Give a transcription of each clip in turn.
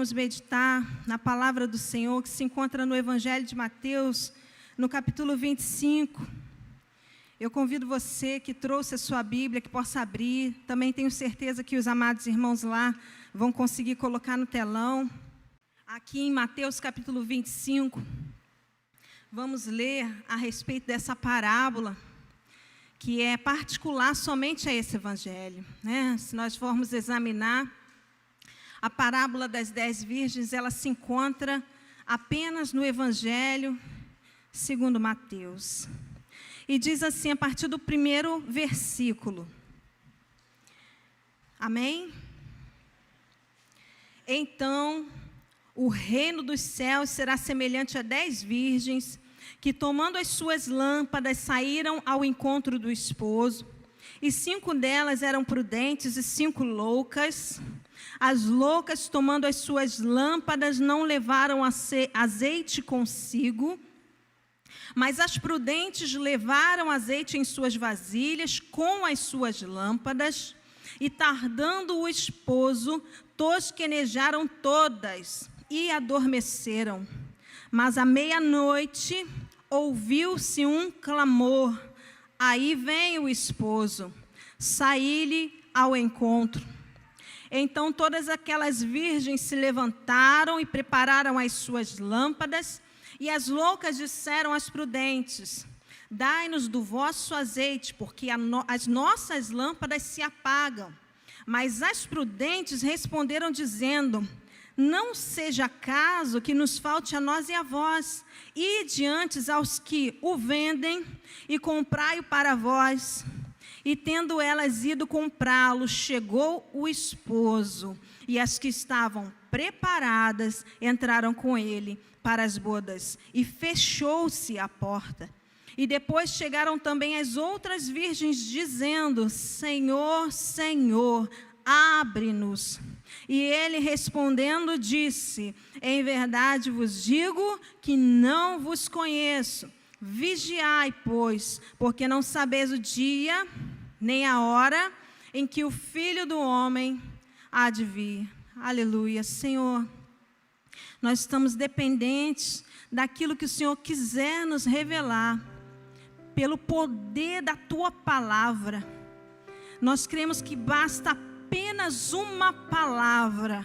vamos meditar na palavra do Senhor, que se encontra no Evangelho de Mateus, no capítulo 25. Eu convido você que trouxe a sua Bíblia, que possa abrir. Também tenho certeza que os amados irmãos lá vão conseguir colocar no telão. Aqui em Mateus, capítulo 25, vamos ler a respeito dessa parábola, que é particular somente a esse Evangelho, né? Se nós formos examinar, a parábola das 10 virgens, ela se encontra apenas no Evangelho segundo Mateus. E diz assim, a partir do primeiro versículo. Amém? Então, o reino dos céus será semelhante a 10 virgens, que tomando as suas lâmpadas saíram ao encontro do esposo. E 5 delas eram prudentes e 5 loucas. As loucas, tomando as suas lâmpadas, não levaram azeite consigo, mas as prudentes levaram azeite em suas vasilhas com as suas lâmpadas, e tardando o esposo, tosquenejaram todas e adormeceram. Mas à meia-noite ouviu-se um clamor, aí vem o esposo, saí-lhe ao encontro. Então todas aquelas virgens se levantaram e prepararam as suas lâmpadas, e as loucas disseram às prudentes: dai-nos do vosso azeite, porque as nossas lâmpadas se apagam. Mas as prudentes responderam dizendo: não seja caso que nos falte a nós e a vós, ide antes aos que o vendem e comprai-o para vós. E tendo elas ido comprá-lo, chegou o esposo, e as que estavam preparadas entraram com ele para as bodas, e fechou-se a porta. E depois chegaram também as outras virgens, dizendo: Senhor, Senhor, abre-nos. E ele respondendo disse: em verdade vos digo que não vos conheço. Vigiai, pois, porque não sabeis o dia, nem a hora em que o Filho do Homem há de vir. Aleluia. Senhor, nós estamos dependentes daquilo que o Senhor quiser nos revelar, pelo poder da Tua palavra. Nós cremos que basta apenas uma palavra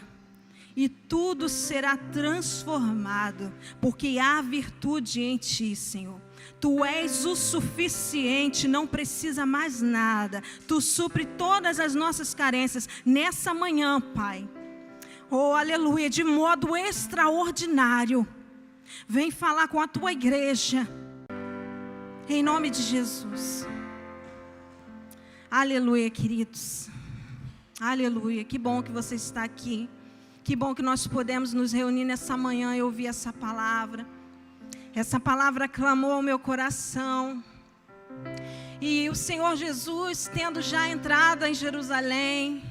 e tudo será transformado, porque há virtude em Ti, Senhor. Tu és o suficiente, não precisa mais nada. Tu supre todas as nossas carências nessa manhã, Pai. Oh, aleluia, de modo extraordinário. Vem falar com a Tua igreja, em nome de Jesus. Aleluia, queridos. Aleluia, que bom que você está aqui. Que bom que nós podemos nos reunir nessa manhã e ouvir essa palavra. Essa palavra clamou ao meu coração. E o Senhor Jesus, tendo já entrado em Jerusalém,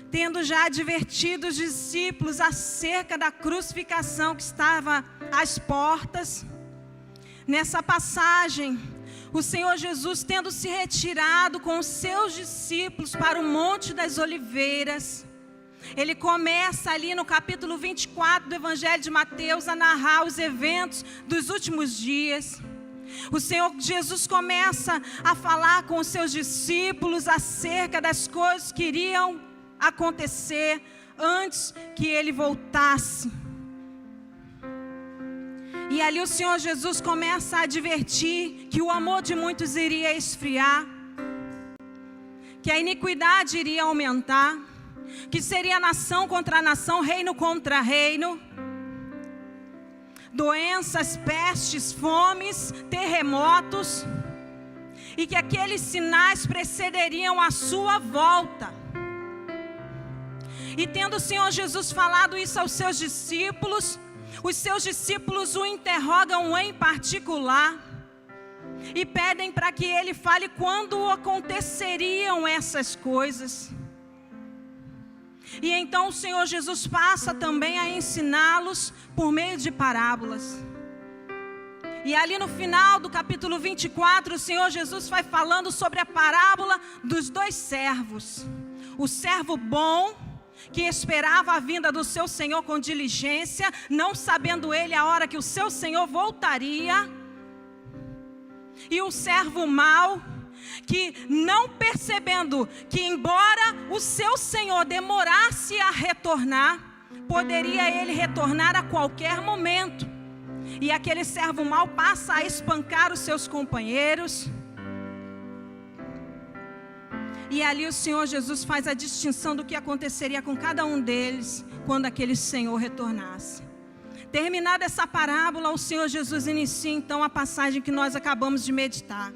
tendo já advertido os discípulos acerca da crucificação que estava às portas, nessa passagem, o Senhor Jesus, tendo se retirado com os seus discípulos para o Monte das Oliveiras, ele começa ali no capítulo 24 do Evangelho de Mateus a narrar os eventos dos últimos dias. O Senhor Jesus começa a falar com os seus discípulos acerca das coisas que iriam acontecer antes que ele voltasse. E ali o Senhor Jesus começa a advertir que o amor de muitos iria esfriar, que a iniquidade iria aumentar, que seria nação contra nação, reino contra reino, doenças, pestes, fomes, terremotos, e que aqueles sinais precederiam a sua volta. E tendo o Senhor Jesus falado isso aos seus discípulos, os seus discípulos o interrogam em particular e pedem para que ele fale quando aconteceriam essas coisas. E então o Senhor Jesus passa também a ensiná-los por meio de parábolas. E ali no final do capítulo 24, o Senhor Jesus vai falando sobre a parábola dos 2 servos. O servo bom que esperava a vinda do seu Senhor com diligência, não sabendo ele a hora que o seu Senhor voltaria. E o servo mau, que não percebendo que embora o seu Senhor demorasse a retornar, poderia ele retornar a qualquer momento. E aquele servo mau passa a espancar os seus companheiros. E ali o Senhor Jesus faz a distinção do que aconteceria com cada um deles quando aquele Senhor retornasse. Terminada essa parábola, o Senhor Jesus inicia então a passagem que nós acabamos de meditar.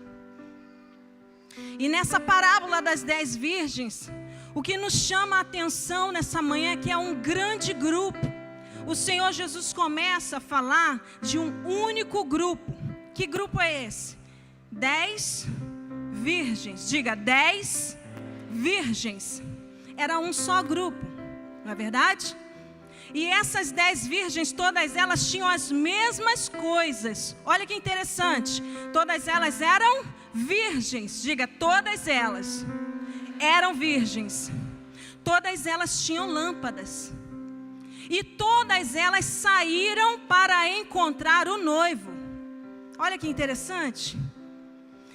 E nessa parábola das 10 virgens, o que nos chama a atenção nessa manhã é que é um grande grupo. O Senhor Jesus começa a falar de um único grupo. Que grupo é esse? 10 virgens. Diga, 10 virgens. Era um só grupo, não é verdade? E essas 10 virgens, todas elas tinham as mesmas coisas. Olha que interessante. Todas elas eram virgens. Diga, todas elas eram virgens. Todas elas tinham lâmpadas. E todas elas saíram para encontrar o noivo. Olha que interessante.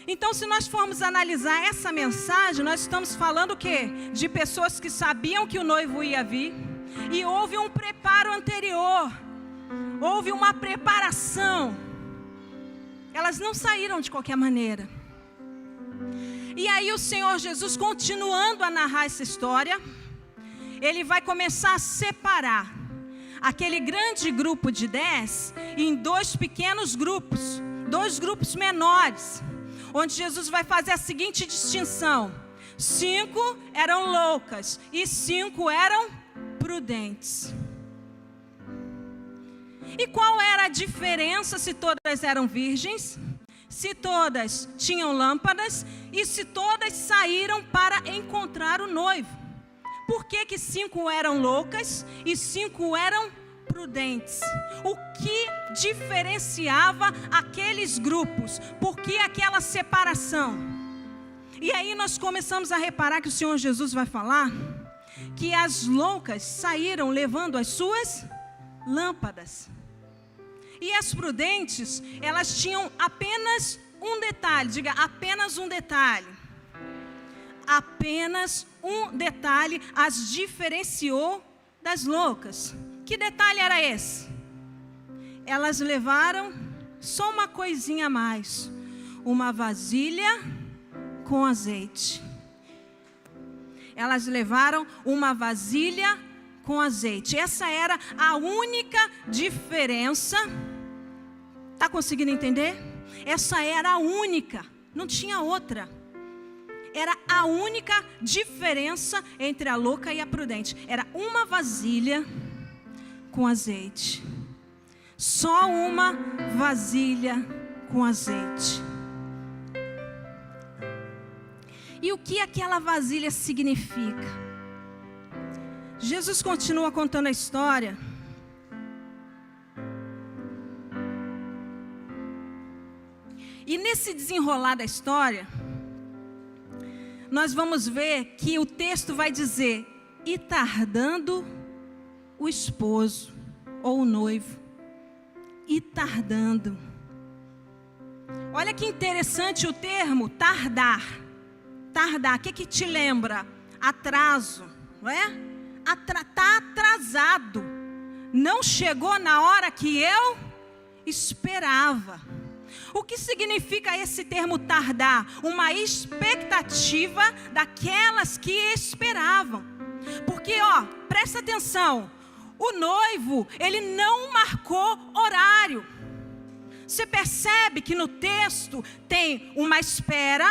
Então, se nós formos analisar essa mensagem, nós estamos falando o quê? De pessoas que sabiam que o noivo ia vir. E houve um preparo anterior. Houve uma preparação. Elas não saíram de qualquer maneira. E aí o Senhor Jesus, continuando a narrar essa história, ele vai começar a separar aquele grande grupo de 10 em 2 pequenos grupos, 2 grupos menores, onde Jesus vai fazer a seguinte distinção: 5 eram loucas e 5 eram prudentes. E qual era a diferença se todas eram virgens, se todas tinham lâmpadas e se todas saíram para encontrar o noivo? Por que 5 eram loucas e 5 eram prudentes? O que diferenciava aqueles grupos? Por que aquela separação? E aí nós começamos a reparar que o Senhor Jesus vai falar que as loucas saíram levando as suas lâmpadas. E as prudentes, elas tinham apenas um detalhe. Diga, apenas um detalhe. Apenas um detalhe as diferenciou das loucas. Que detalhe era esse? Elas levaram só uma coisinha a mais: uma vasilha com azeite. Elas levaram uma vasilha com azeite. Essa era a única diferença. Está conseguindo entender? Essa era a única, não tinha outra. Era a única diferença entre a louca e a prudente. Era uma vasilha com azeite. Só uma vasilha com azeite. E o que aquela vasilha significa? Jesus continua contando a história. E nesse desenrolar da história, nós vamos ver que o texto vai dizer: e tardando o esposo ou o noivo. E tardando. Olha que interessante o termo tardar. Tardar, o que te lembra? Atraso, não é? Tá atrasado. Não chegou na hora que eu esperava. O que significa esse termo tardar? Uma expectativa daquelas que esperavam. Porque, presta atenção, o noivo, ele não marcou horário. Você percebe que no texto tem uma espera.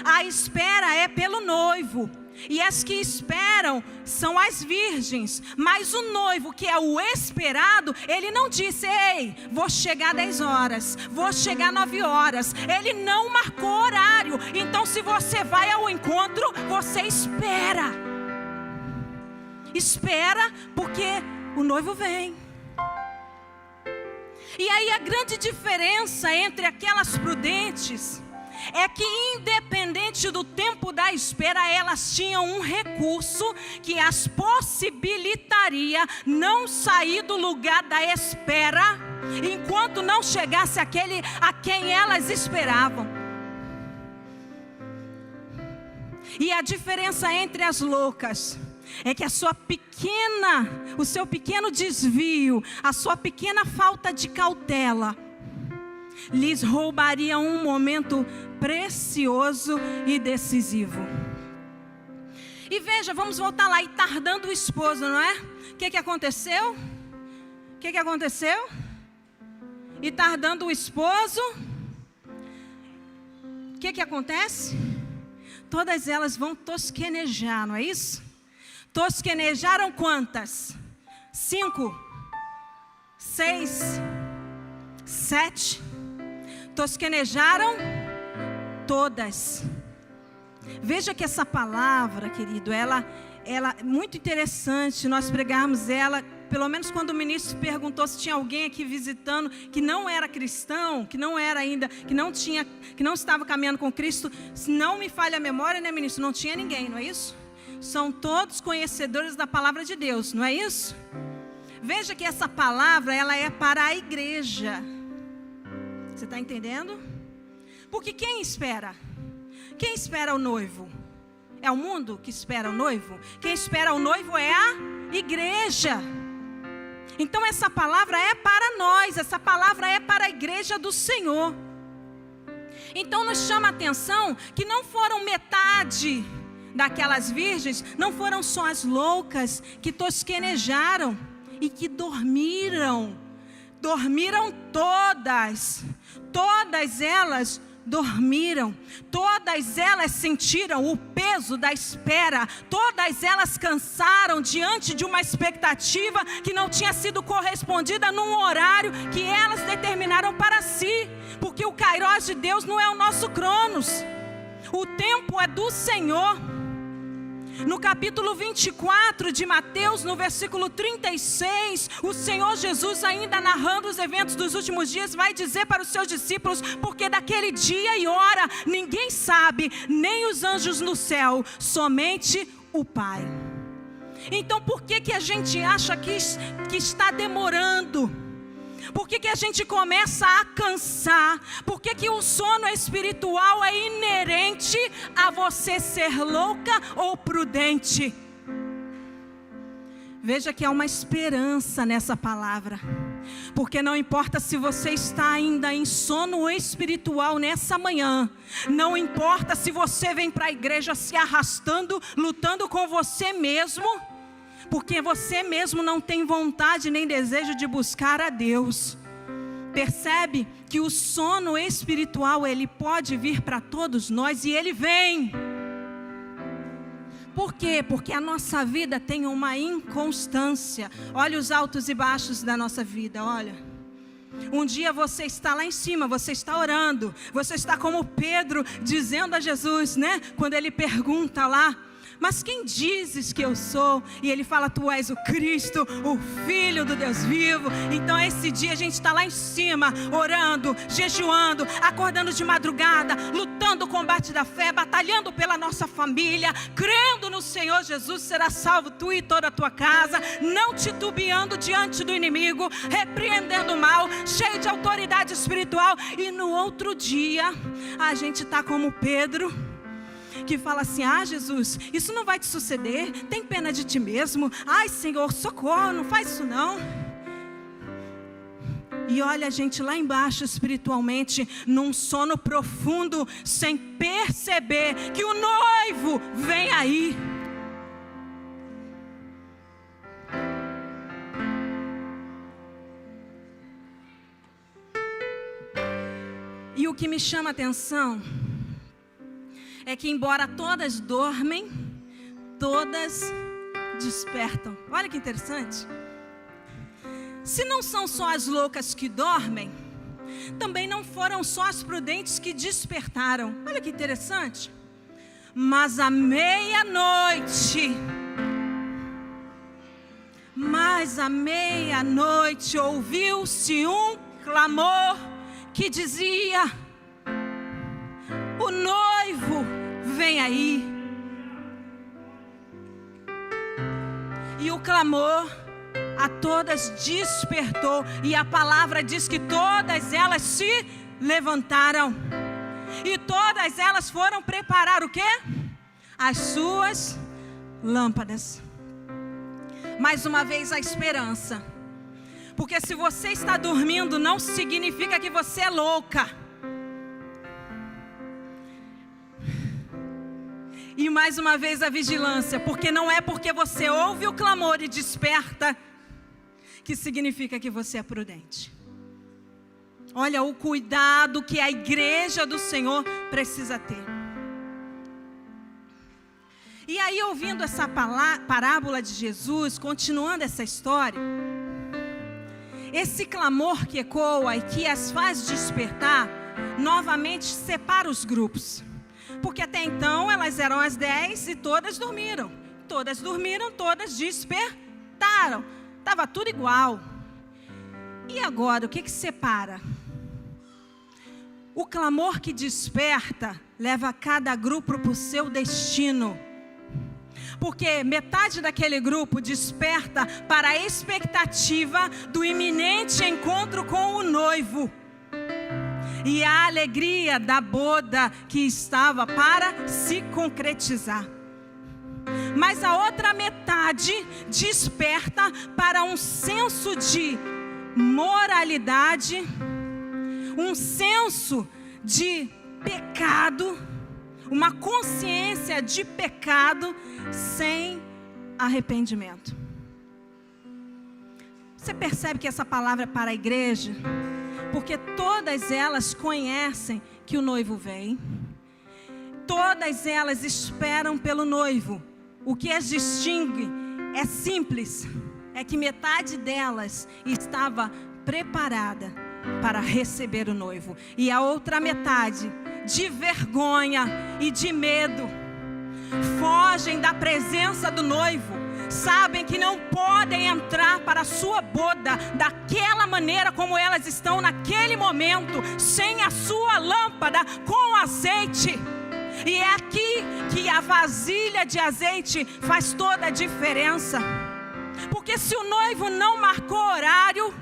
A espera é pelo noivo. E as que esperam são as virgens. Mas o noivo, que é o esperado, ele não disse: ei, vou chegar 10 horas, vou chegar 9 horas. Ele não marcou horário. Então, se você vai ao encontro, você espera. Espera, porque o noivo vem. E aí a grande diferença entre aquelas prudentes é que independente do tempo da espera, elas tinham um recurso que as possibilitaria não sair do lugar da espera, enquanto não chegasse aquele a quem elas esperavam. E a diferença entre as loucas é que o seu pequeno desvio, a sua pequena falta de cautela, lhes roubaria um momento precioso e decisivo. E veja, vamos voltar lá, e tardando o esposo, não é? O que aconteceu? O que aconteceu? E tardando o esposo, o que acontece? Todas elas vão tosquenejar, não é isso? Tosquenejaram quantas? 5, 6, 7. Tosquenejaram todas. Veja que essa palavra, querido, ela é muito interessante nós pregarmos ela. Pelo menos quando o ministro perguntou se tinha alguém aqui visitando que não era cristão, que não era ainda, que não estava caminhando com Cristo, se não me falha a memória, né, ministro? Não tinha ninguém, não é isso? São todos conhecedores da palavra de Deus, não é isso? Veja que essa palavra, ela é para a igreja. Você está entendendo? Porque quem espera? Quem espera o noivo? É o mundo que espera o noivo? Quem espera o noivo é a igreja. Então essa palavra é para nós, essa palavra é para a igreja do Senhor. Então nos chama a atenção que não foram metade daquelas virgens, não foram só as loucas que tosquenejaram e que dormiram. Dormiram todas. Todas elas dormiram, todas elas sentiram o peso da espera, todas elas cansaram diante de uma expectativa que não tinha sido correspondida num horário que elas determinaram para si, porque o Kairos de Deus não é o nosso Cronos, o tempo é do Senhor. No capítulo 24 de Mateus, no versículo 36, o Senhor Jesus, ainda narrando os eventos dos últimos dias, vai dizer para os seus discípulos: porque daquele dia e hora ninguém sabe, nem os anjos no céu, somente o Pai. Então por que a gente acha que está demorando? Por que a gente começa a cansar? Por que o sono espiritual é inerente a você ser louca ou prudente? Veja que há uma esperança nessa palavra. Porque não importa se você está ainda em sono espiritual nessa manhã. Não importa se você vem para a igreja se arrastando, lutando com você mesmo. Porque você mesmo não tem vontade nem desejo de buscar a Deus. Percebe que o sono espiritual, ele pode vir para todos nós e ele vem. Por quê? Porque a nossa vida tem uma inconstância. Olha os altos e baixos da nossa vida, olha. Um dia você está lá em cima, você está orando. Você está como Pedro dizendo a Jesus, né? Quando ele pergunta lá: mas quem dizes que eu sou? E ele fala: tu és o Cristo, o Filho do Deus vivo. Então esse dia a gente está lá em cima, orando, jejuando, acordando de madrugada, lutando o combate da fé, batalhando pela nossa família, crendo no Senhor Jesus, será salvo tu e toda a tua casa, não titubeando diante do inimigo, repreendendo o mal, cheio de autoridade espiritual. E no outro dia a gente está como Pedro, que fala assim: ah, Jesus, isso não vai te suceder, tem pena de ti mesmo, ai Senhor, socorro, não faz isso não. E olha a gente lá embaixo espiritualmente, num sono profundo, sem perceber que o noivo vem aí. E o que me chama a atenção é que embora todas dormem, todas despertam. Olha que interessante. Se não são só as loucas que dormem, também não foram só as prudentes que despertaram. Olha que interessante. Mas à meia-noite, ouviu-se um clamor que dizia: o noivo vem aí. E o clamor a todas despertou, e a palavra diz que todas elas se levantaram, e todas elas foram preparar o quê? As suas lâmpadas. Mais uma vez a esperança, porque se você está dormindo, não significa que você é louca. E mais uma vez a vigilância, porque não é porque você ouve o clamor e desperta que significa que você é prudente. Olha o cuidado que a igreja do Senhor precisa ter. E aí, ouvindo essa parábola de Jesus, continuando essa história, esse clamor que ecoa e que as faz despertar, novamente separa os grupos. Porque até então elas eram as 10 e todas dormiram. Todas dormiram, todas despertaram. Estava tudo igual. E agora, o que separa? O clamor que desperta leva cada grupo para o seu destino. Porque metade daquele grupo desperta para a expectativa do iminente encontro com o noivo. E a alegria da boda que estava para se concretizar. Mas a outra metade desperta para um senso de moralidade, um senso de pecado, uma consciência de pecado sem arrependimento. Você percebe que essa palavra é para a igreja? Porque todas elas conhecem que o noivo vem. Todas elas esperam pelo noivo. O que as distingue é simples. É que metade delas estava preparada para receber o noivo. E a outra metade, de vergonha e de medo, fogem da presença do noivo. Sabem que não podem entrar para a sua boda daquela maneira como elas estão naquele momento, sem a sua lâmpada com azeite. E é aqui que a vasilha de azeite faz toda a diferença. Porque se o noivo não marcou horário,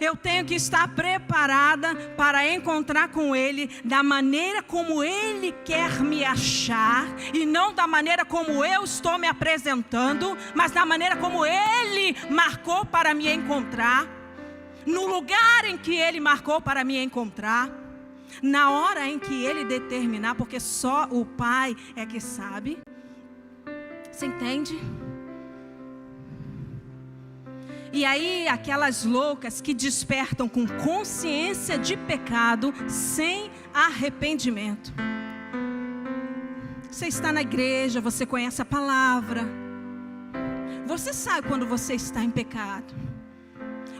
eu tenho que estar preparada para encontrar com Ele da maneira como Ele quer me achar, e não da maneira como eu estou me apresentando, mas da maneira como Ele marcou para me encontrar, no lugar em que Ele marcou para me encontrar, na hora em que Ele determinar, porque só o Pai é que sabe. Você entende? E aí, aquelas loucas que despertam com consciência de pecado, sem arrependimento. Você está na igreja, você conhece a palavra. Você sabe quando você está em pecado.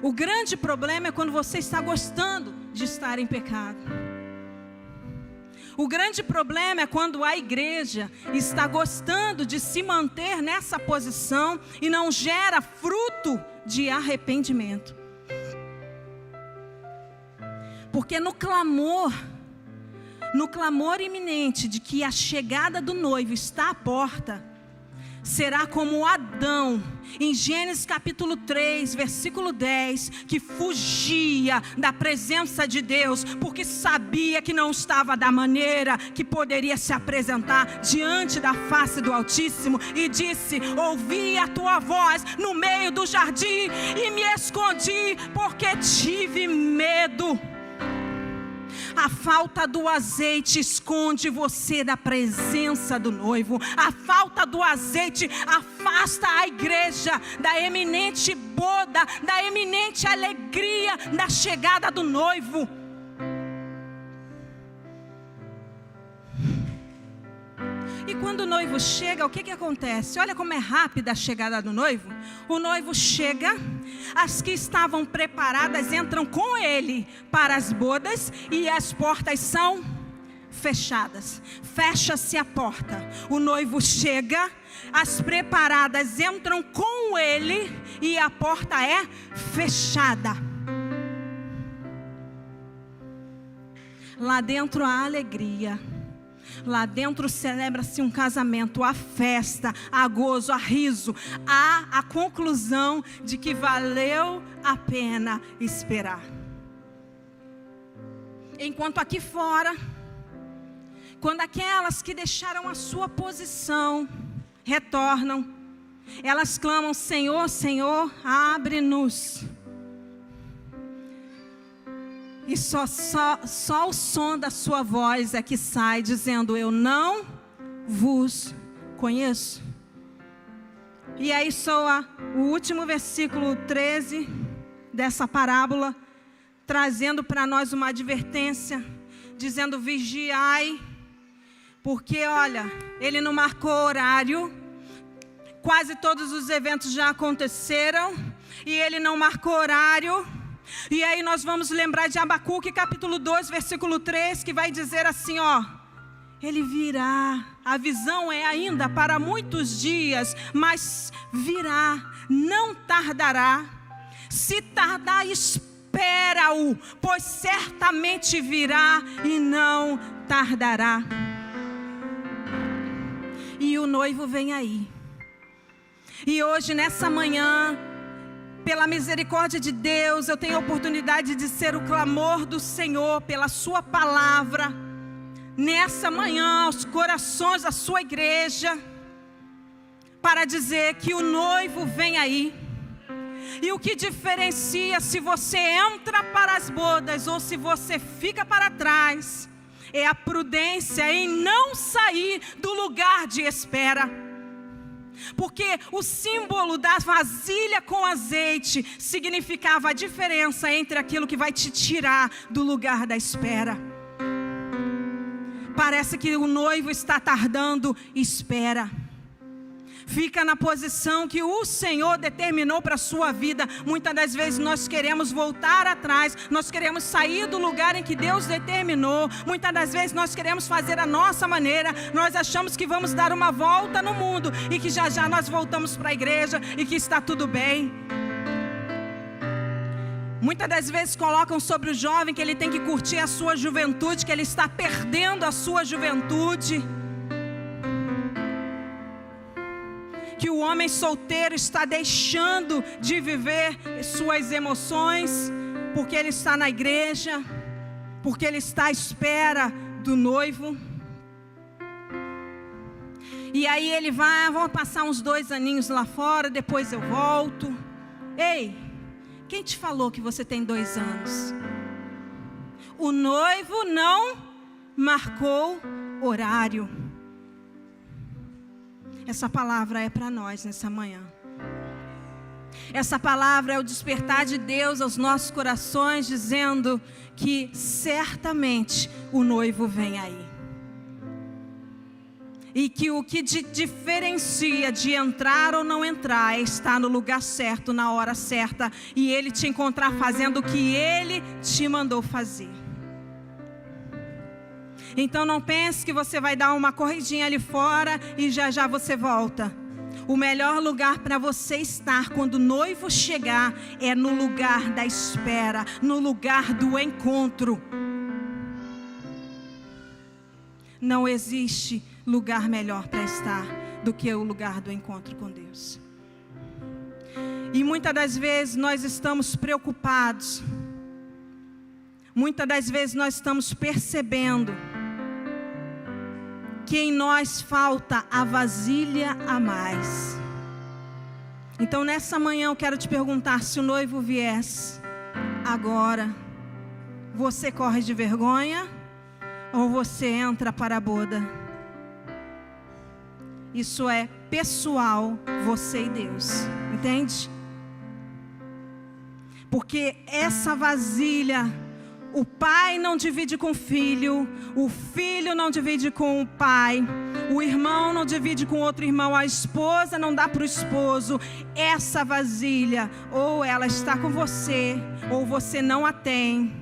O grande problema é quando você está gostando de estar em pecado. O grande problema é quando a igreja está gostando de se manter nessa posição e não gera fruto de arrependimento. Porque no clamor iminente de que a chegada do noivo está à porta, será como Adão, em Gênesis capítulo 3, versículo 10, que fugia da presença de Deus, porque sabia que não estava da maneira que poderia se apresentar diante da face do Altíssimo, e disse: ouvi a tua voz no meio do jardim e me escondi, porque tive medo. A falta do azeite esconde você da presença do noivo. A falta do azeite afasta a igreja da eminente boda, da eminente alegria da chegada do noivo. E quando o noivo chega, o que acontece? Olha como é rápida a chegada do noivo. O noivo chega, as que estavam preparadas entram com ele para as bodas, e as portas são fechadas. Fecha-se a porta. O noivo chega, as preparadas entram com ele e a porta é lá dentro há alegria. Lá dentro celebra-se um casamento, há festa, há gozo, há riso, há a conclusão de que valeu a pena esperar. Enquanto aqui fora, quando aquelas que deixaram a sua posição retornam, elas clamam: Senhor, Senhor, abre-nos. E só o som da sua voz é que sai dizendo: eu não vos conheço. E aí soa o último versículo 13 dessa parábola, trazendo para nós uma advertência, dizendo: vigiai, porque olha, ele não marcou horário, quase todos os eventos já aconteceram, e ele não marcou horário. E aí nós vamos lembrar de Abacuque capítulo 2, versículo 3, que vai dizer assim, ó: ele virá, a visão é ainda para muitos dias, mas virá, não tardará. Se tardar, espera-o, pois certamente virá e não tardará. E o noivo vem aí. E hoje, nessa manhã, pela misericórdia de Deus, eu tenho a oportunidade de ser o clamor do Senhor pela sua palavra, nessa manhã, aos corações da sua igreja, para dizer que o noivo vem aí. E o que diferencia se você entra para as bodas ou se você fica para trás, é a prudência em não sair do lugar de espera. Porque o símbolo da vasilha com azeite significava a diferença entre aquilo que vai te tirar do lugar da espera. Parece que o noivo está tardando, espera. Fica na posição que o Senhor determinou para a sua vida. Muitas das vezes nós queremos voltar atrás, nós queremos sair do lugar em que Deus determinou. Muitas das vezes nós queremos fazer a nossa maneira. Nós achamos que vamos dar uma volta no mundo e que já já nós voltamos para a igreja e que está tudo bem. Muitas das vezes colocam sobre o jovem que ele tem que curtir a sua juventude, que ele está perdendo a sua juventude, que o homem solteiro está deixando de viver suas emoções, porque ele está na igreja, porque ele está à espera do noivo. E aí ele vai: vou passar uns 2 aninhos lá fora, depois eu volto. Ei, quem te falou que você tem 2 anos? O noivo não marcou horário. Essa palavra é para nós nessa manhã. Essa palavra é o despertar de Deus aos nossos corações, dizendo que certamente o noivo vem aí. E que o que te diferencia de entrar ou não entrar é estar no lugar certo, na hora certa, e Ele te encontrar fazendo o que Ele te mandou fazer. Então não pense que você vai dar uma corridinha ali fora e já já você volta. O melhor lugar para você estar quando o noivo chegar é no lugar da espera, no lugar do encontro. Não existe lugar melhor para estar do que o lugar do encontro com Deus. E muitas das vezes nós estamos preocupados. Muitas das vezes nós estamos percebendo que em nós falta a vasilha a mais. Então nessa manhã eu quero te perguntar: se o noivo viesse agora, você corre de vergonha ou você entra para a boda? Isso é pessoal, você e Deus, entende? Porque essa vasilha, o pai não divide com o filho não divide com o pai, o irmão não divide com outro irmão, a esposa não dá para o esposo. Essa vasilha, ou ela está com você, ou você não a tem.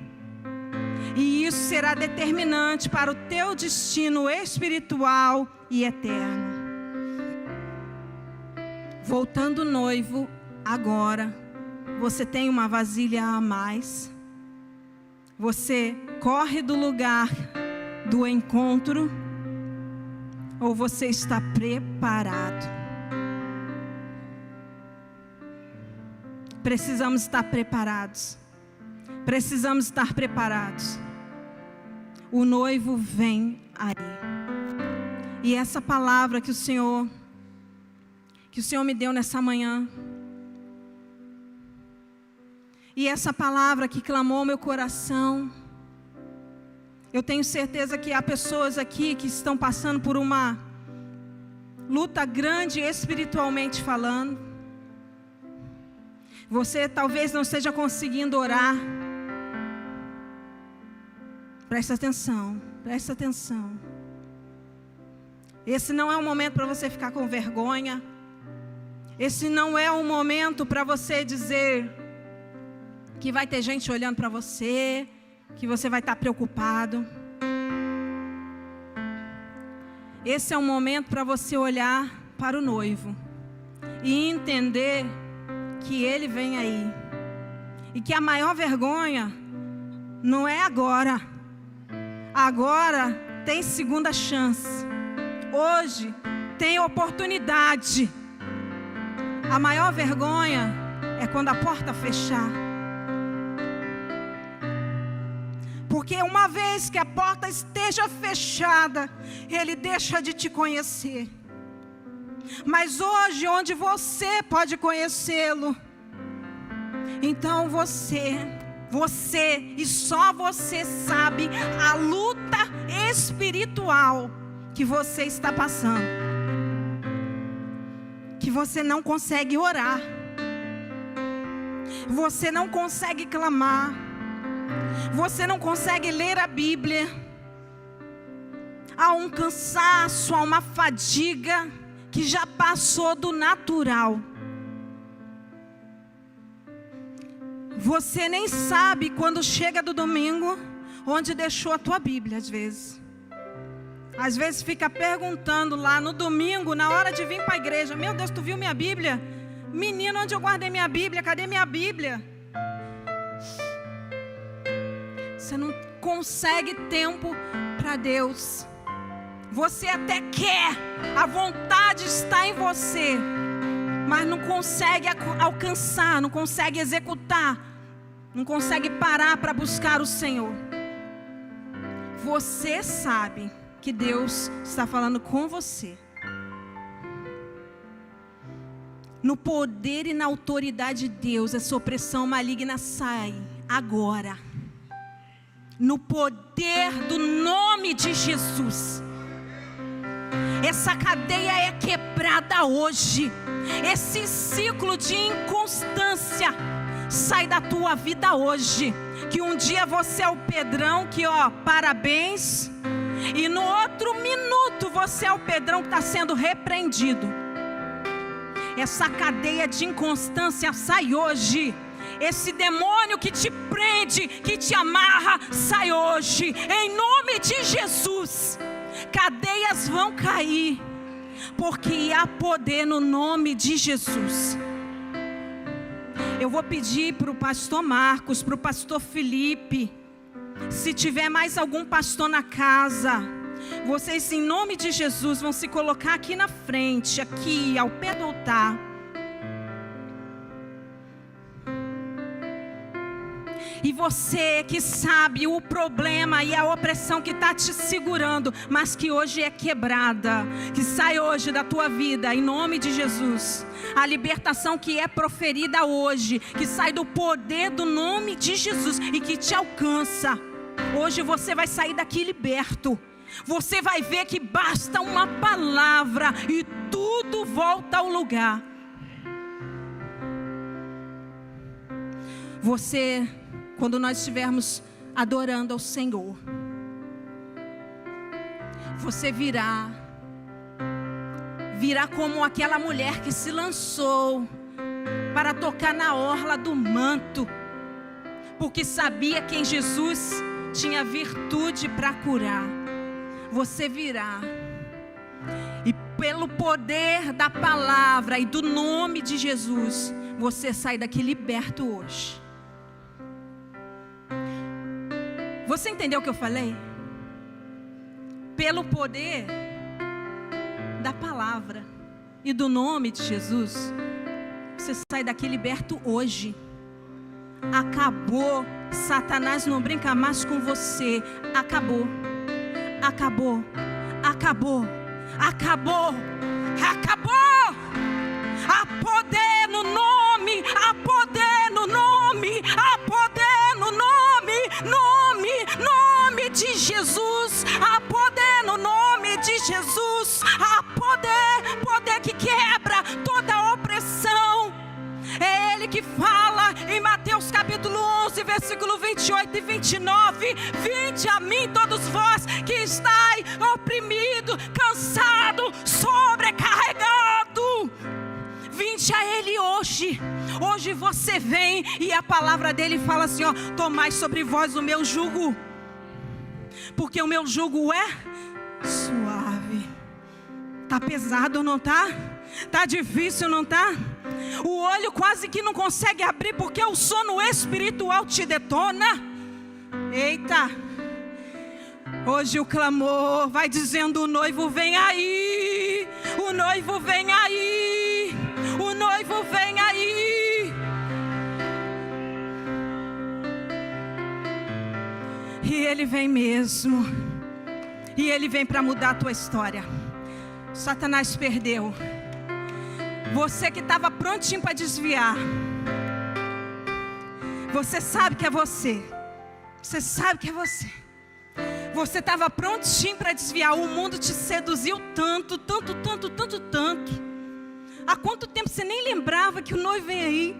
E isso será determinante para o teu destino espiritual e eterno. Voltando noivo, agora, você tem uma vasilha a mais. Você corre do lugar do encontro ou você está preparado? Precisamos estar preparados. Precisamos estar preparados. O noivo vem aí. E essa palavra que o Senhor me deu nessa manhã, e essa palavra que clamou meu coração, eu tenho certeza que há pessoas aqui que estão passando por uma luta grande espiritualmente falando. Você talvez não esteja conseguindo orar. Presta atenção, presta atenção. Esse não é um momento para você ficar com vergonha. Esse não é um momento para você dizer que vai ter gente olhando para você, que você vai estar preocupado. Esse é um momento para você olhar para o noivo e entender que ele vem aí. E que a maior vergonha não é agora. Agora tem segunda chance. Hoje tem oportunidade. A maior vergonha é quando a porta fechar. Porque uma vez que a porta esteja fechada, Ele deixa de te conhecer. Mas hoje, onde você pode conhecê-lo, então você e só você sabe a luta espiritual que você está passando. Que você não consegue orar, você não consegue clamar, você não consegue ler a Bíblia. Há um cansaço, há uma fadiga que já passou do natural. Você nem sabe quando chega do domingo onde deixou a tua Bíblia, às vezes. Às vezes fica perguntando lá no domingo, na hora de vir para a igreja: meu Deus, tu viu minha Bíblia? Menino, onde eu guardei minha Bíblia? Cadê minha Bíblia? Você não consegue tempo para Deus. Você até quer, a vontade está em você, mas não consegue alcançar, não consegue executar, não consegue parar para buscar o Senhor. Você sabe que Deus está falando com você. No poder e na autoridade de Deus, essa opressão maligna sai agora. No poder do nome de Jesus. Essa cadeia é quebrada hoje. Esse ciclo de inconstância sai da tua vida hoje. Que um dia você é o Pedrão que, parabéns. E no outro minuto você é o Pedrão que está sendo repreendido. Essa cadeia de inconstância sai hoje. Esse demônio que te prende, que te amarra, sai hoje. Em nome de Jesus. Cadeias vão cair, porque há poder no nome de Jesus. Eu vou pedir para o pastor Marcos, para o pastor Felipe, se tiver mais algum pastor na casa, vocês em nome de Jesus vão se colocar aqui na frente, aqui ao pé do altar. E você que sabe o problema e a opressão que está te segurando, mas que hoje é quebrada, que sai hoje da tua vida, em nome de Jesus. A libertação que é proferida hoje, que sai do poder do nome de Jesus e que te alcança. Hoje você vai sair daqui liberto. Você vai ver que basta uma palavra e tudo volta ao lugar. Você... Quando nós estivermos adorando ao Senhor, você virá como aquela mulher que se lançou para tocar na orla do manto, porque sabia que em Jesus tinha virtude para curar. Você virá, e pelo poder da palavra e do nome de Jesus, você sai daqui liberto hoje. Você entendeu o que eu falei? Pelo poder da palavra e do nome de Jesus, você sai daqui liberto hoje. Acabou. Satanás não brinca mais com você. Acabou. Acabou. Acabou. Acabou. Acabou. Há poder no nome. Há poder no nome. Há poder no nome. Nome de Jesus. Há poder no nome de Jesus. Há poder que quebra toda opressão. É Ele que fala em Mateus capítulo 11, versículo 28 e 29. Vinde a mim todos vós que estáis oprimido, cansado, sobrecarregado. Vinde a Ele hoje. Hoje você vem e a palavra dele fala assim, ó: tomai sobre vós o meu jugo, porque o meu jugo é suave. Tá pesado, não tá? Tá difícil, não tá? O olho quase que não consegue abrir porque o sono espiritual te detona. Eita! Hoje o clamor vai dizendo: o noivo vem aí, o noivo vem aí, o noivo vem aí. E Ele vem mesmo. E Ele vem para mudar a tua história. Satanás perdeu. Você que estava prontinho para desviar, você sabe que é você. Você sabe que é você. Você estava prontinho para desviar. O mundo te seduziu tanto. Há quanto tempo você nem lembrava que o noivo vem aí?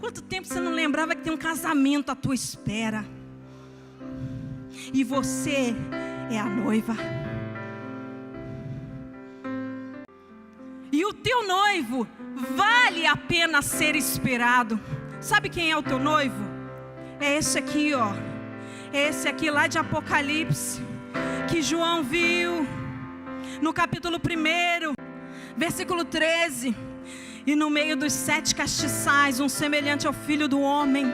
Quanto tempo você não lembrava que tem um casamento à tua espera? E você é a noiva. E o teu noivo vale a pena ser esperado. Sabe quem é o teu noivo? É esse aqui, ó. É esse aqui lá de Apocalipse, que João viu no capítulo 1, versículo 13. E no meio dos 7 castiçais, um semelhante ao Filho do Homem,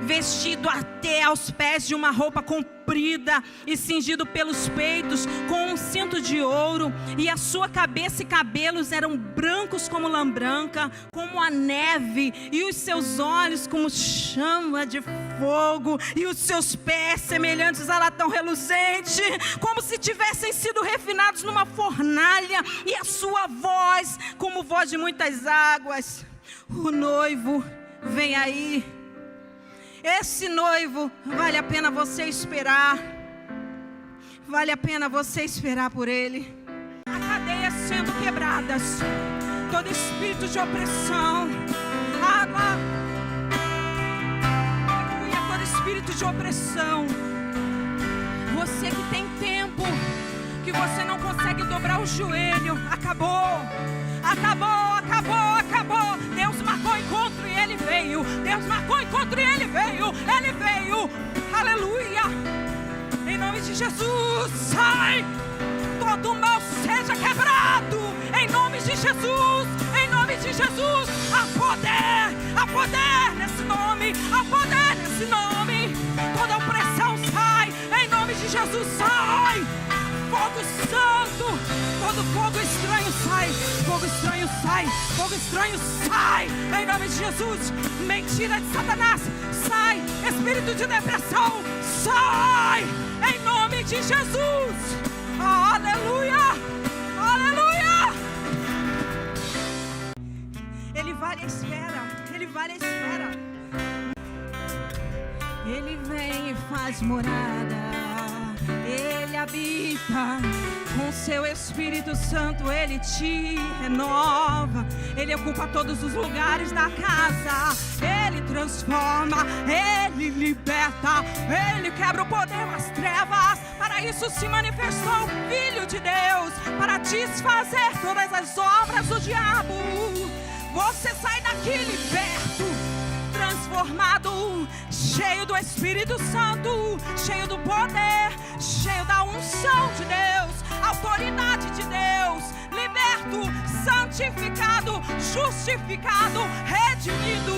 vestido até aos pés de uma roupa comprida e cingido pelos peitos com um cinto de ouro, e a sua cabeça e cabelos eram brancos como lã branca, como a neve, e os seus olhos como chama de fogo, e os seus pés semelhantes a latão reluzente, como se tivessem sido refinados numa fornalha, e a sua voz como voz de muitas águas. O noivo vem aí. Esse noivo, vale a pena você esperar. Vale a pena você esperar por ele. A cadeia sendo quebradas, todo espírito de opressão, todo espírito de opressão. Você que tem tempo que você não consegue dobrar o joelho, acabou. Deus marcou encontro e Ele veio. Deus marcou encontro e Ele veio. Ele veio. Aleluia. Em nome de Jesus, sai. Todo mal seja quebrado. Em nome de Jesus. Em nome de Jesus. Há poder nesse nome. Há poder nesse nome. Toda opressão sai. Em nome de Jesus, sai. Fogo santo, todo fogo estranho sai, fogo estranho sai, fogo estranho sai, em nome de Jesus. Mentira de Satanás, sai. Espírito de depressão, sai, em nome de Jesus. Aleluia, aleluia. Ele vale a espera, ele vale a espera. Ele vem e faz morada. Ele habita com seu Espírito Santo, Ele te renova. Ele ocupa todos os lugares da casa. Ele transforma, Ele liberta. Ele quebra o poder das trevas. Para isso se manifestou o Filho de Deus, para desfazer todas as obras do diabo. Você sai daqui liberto, transformado, cheio do Espírito Santo, cheio do poder, cheio da unção de Deus, autoridade de Deus, liberto, santificado, justificado, redimido.